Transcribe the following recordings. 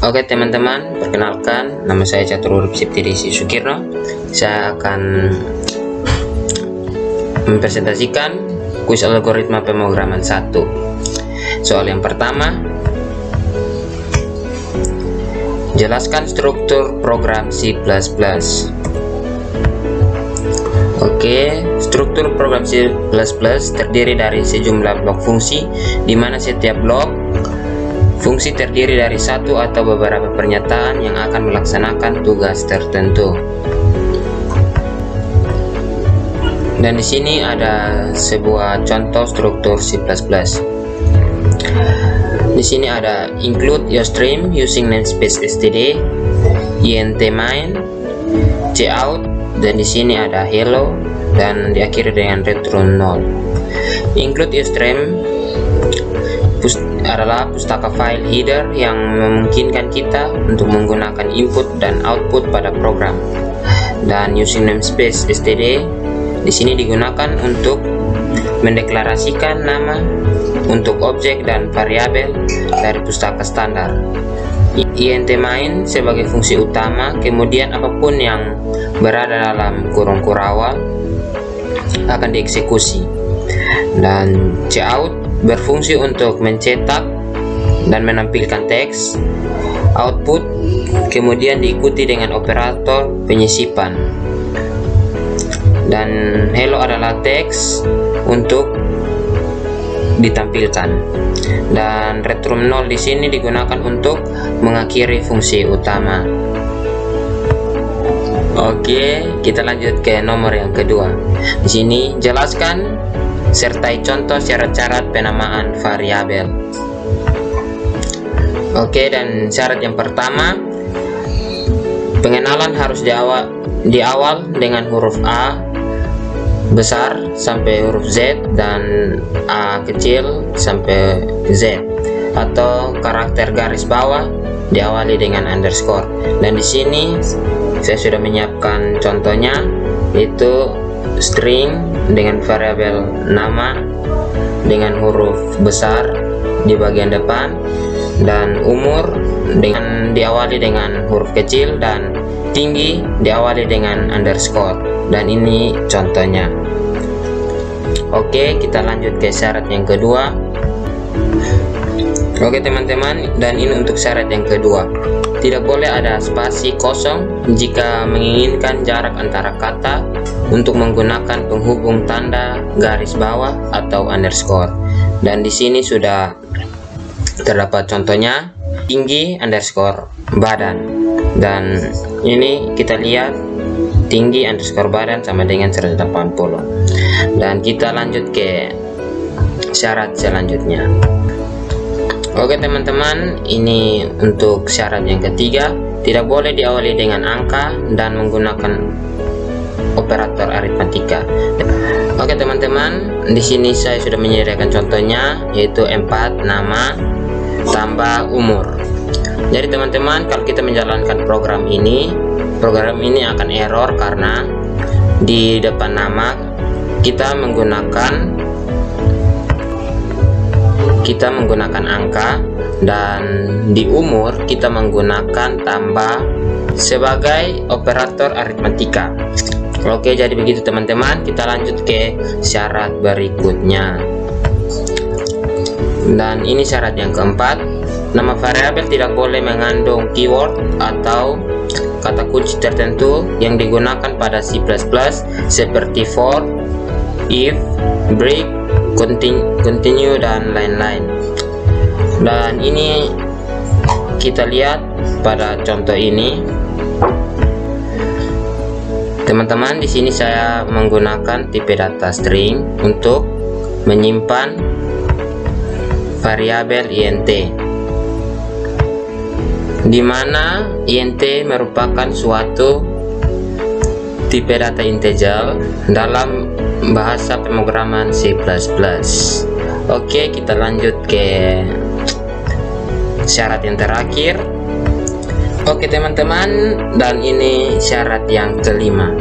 Oke teman-teman, perkenalkan nama saya Catur Urip Septidisi Sukirno. Saya akan mempresentasikan kuis algoritma pemrograman 1. Soal yang pertama, jelaskan struktur program C++. Oke, struktur program C++ terdiri dari sejumlah blok fungsi, di mana setiap blok fungsi terdiri dari satu atau beberapa pernyataan yang akan melaksanakan tugas tertentu. Dan di sini ada sebuah contoh struktur C++. Di sini ada include your stream using namespace std, int main, cout, dan di sini ada hello dan diakhiri dengan return 0. Include your stream adalah pustaka file header yang memungkinkan kita untuk menggunakan input dan output pada program. Dan using namespace std di sini digunakan untuk mendeklarasikan nama untuk objek dan variabel dari pustaka standar. Int main sebagai fungsi utama, kemudian apapun yang berada dalam kurung kurawal akan dieksekusi. Dan cout berfungsi untuk mencetak dan menampilkan teks output, kemudian diikuti dengan operator penyisipan. Dan hello adalah teks untuk ditampilkan. Dan return 0 di sini digunakan untuk mengakhiri fungsi utama. Oke, kita lanjut ke nomor yang kedua. Di sini jelaskan sertai contoh syarat-syarat penamaan variabel. Oke, dan syarat yang pertama, pengenalan harus di awal dengan huruf A besar sampai huruf Z dan A kecil sampai Z, atau karakter garis bawah diawali dengan underscore. Dan di sini saya sudah menyiapkan contohnya, yaitu string dengan variabel nama dengan huruf besar di bagian depan, dan umur dengan diawali dengan huruf kecil, dan tinggi diawali dengan underscore. Dan ini contohnya. Oke, kita lanjut ke syarat yang kedua. Oke teman-teman, dan ini untuk syarat yang kedua, tidak boleh ada spasi kosong jika menginginkan jarak antara kata untuk menggunakan penghubung tanda garis bawah atau underscore. Dan di sini sudah terdapat contohnya, tinggi underscore badan. Dan ini kita lihat tinggi underscore badan sama dengan 180. Dan kita lanjut ke syarat selanjutnya. Oke teman-teman, ini untuk syarat yang ketiga, tidak boleh diawali dengan angka dan menggunakan operator aritmatika. Oke teman-teman, di sini saya sudah menyediakan contohnya, yaitu 4 nama tambah umur. Jadi teman-teman, kalau kita menjalankan program ini akan error karena di depan nama kita menggunakan angka, dan di umur kita menggunakan tambah sebagai operator aritmatika. Oke, jadi begitu teman-teman. Kita lanjut ke syarat berikutnya. Dan ini syarat yang keempat, nama variabel tidak boleh mengandung keyword atau kata kunci tertentu yang digunakan pada C++ seperti for, if, break, continue, dan lain-lain. Dan ini kita lihat pada contoh ini. Teman-teman, di sini saya menggunakan tipe data string untuk menyimpan variabel int, di mana int merupakan suatu tipe data integer dalam bahasa pemrograman C++. Oke, kita lanjut ke syarat yang terakhir. Oke teman-teman, dan ini syarat yang kelima.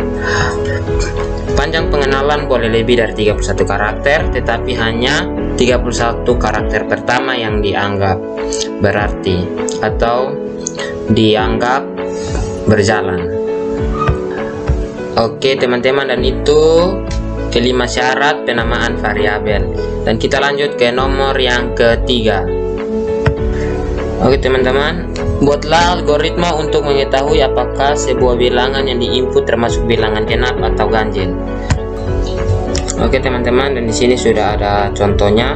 Panjang pengenalan boleh lebih dari 31 karakter, tetapi hanya 31 karakter pertama yang dianggap berarti, atau dianggap berjalan. Oke teman-teman, dan itu kelima syarat penamaan variabel. Dan kita lanjut ke nomor yang ketiga. Oke teman-teman, buatlah algoritma untuk mengetahui apakah sebuah bilangan yang diinput termasuk bilangan genap atau ganjil. Oke teman-teman, dan di sini sudah ada contohnya.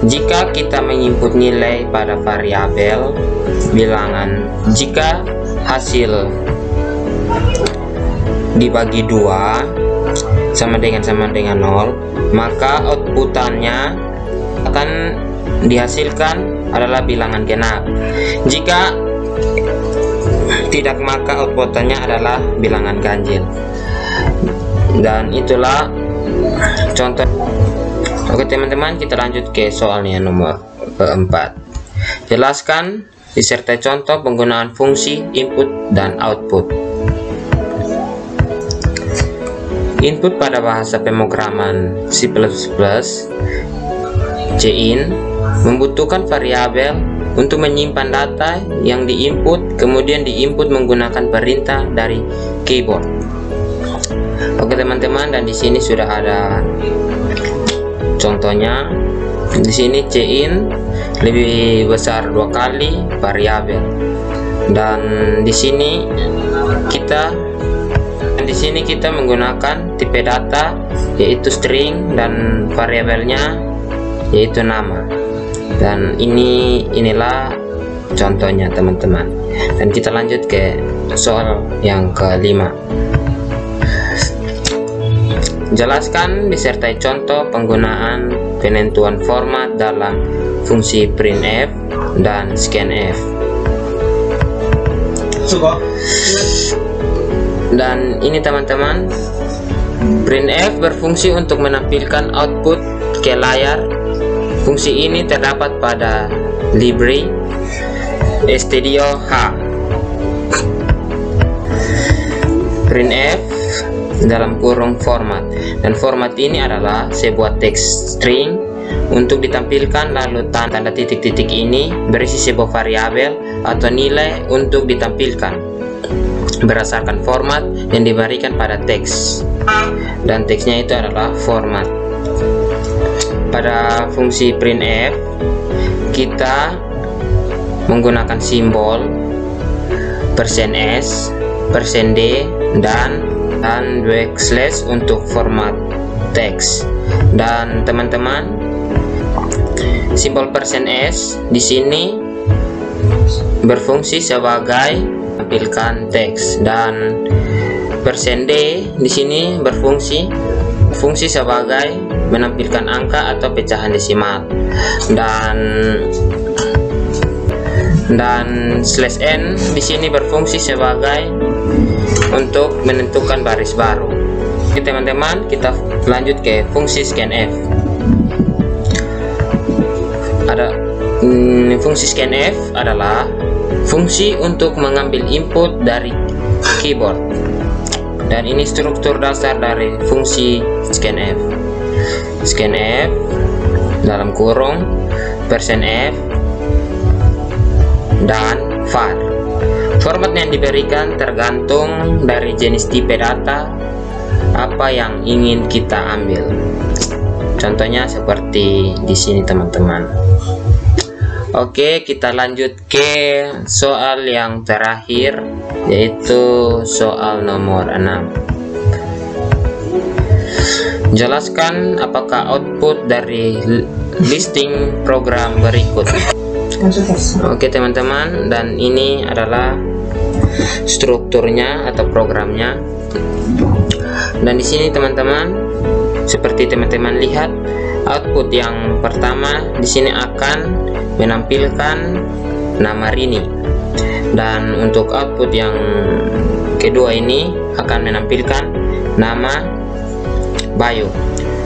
Jika kita menginput nilai pada variabel bilangan, jika hasil dibagi 2 sama dengan 0, maka outputannya akan dihasilkan adalah bilangan genap. Jika tidak, maka outputannya adalah bilangan ganjil. Dan itulah contoh. Oke teman-teman, kita lanjut ke soalnya nomor keempat. Jelaskan disertai contoh penggunaan fungsi input dan output. Input pada bahasa pemrograman C++, Cin, membutuhkan variabel untuk menyimpan data yang diinput, kemudian diinput menggunakan perintah dari keyboard. Oke teman-teman, dan di sini sudah ada contohnya. Di sini Cin lebih besar 2 kali variabel, dan di sini kita menggunakan tipe data yaitu string dan variabelnya yaitu nama. Dan inilah contohnya teman-teman. Dan kita lanjut ke soal yang kelima. Jelaskan disertai contoh penggunaan penentuan format dalam fungsi printf dan scanf. Dan ini teman-teman, printf berfungsi untuk menampilkan output ke layar. Fungsi ini terdapat pada libri stdio.h. Printf dalam kurung format, dan format ini adalah sebuah teks string untuk ditampilkan, lalu tanda titik-titik ini berisi sebuah variabel atau nilai untuk ditampilkan berdasarkan format yang diberikan pada teks, dan teksnya itu adalah format. Pada fungsi printf kita menggunakan simbol %s, %d, dan backslash untuk format teks. Dan teman-teman, simbol %s di sini berfungsi sebagai tampilkan teks, dan %d di sini berfungsi sebagai menampilkan angka atau pecahan desimal, dan /n di sini berfungsi sebagai untuk menentukan baris baru. Oke teman-teman, kita lanjut ke fungsi scanf. Fungsi scanf adalah fungsi untuk mengambil input dari keyboard, dan ini struktur dasar dari fungsi scanf. Scanf dalam kurung %f dan var. Format yang diberikan tergantung dari jenis tipe data apa yang ingin kita ambil. Contohnya seperti di sini teman-teman. Oke, kita lanjut ke soal yang terakhir, yaitu soal nomor 6. Jelaskan apakah output dari listing program berikut. Oke teman-teman, dan ini adalah strukturnya atau programnya. Dan di sini teman-teman, seperti teman-teman lihat, output yang pertama di sini akan menampilkan nama Rini, dan untuk output yang kedua ini akan menampilkan nama Bayu.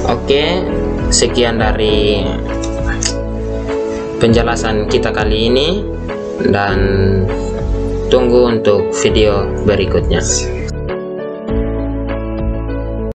Oke, sekian dari penjelasan kita kali ini, dan tunggu untuk video berikutnya.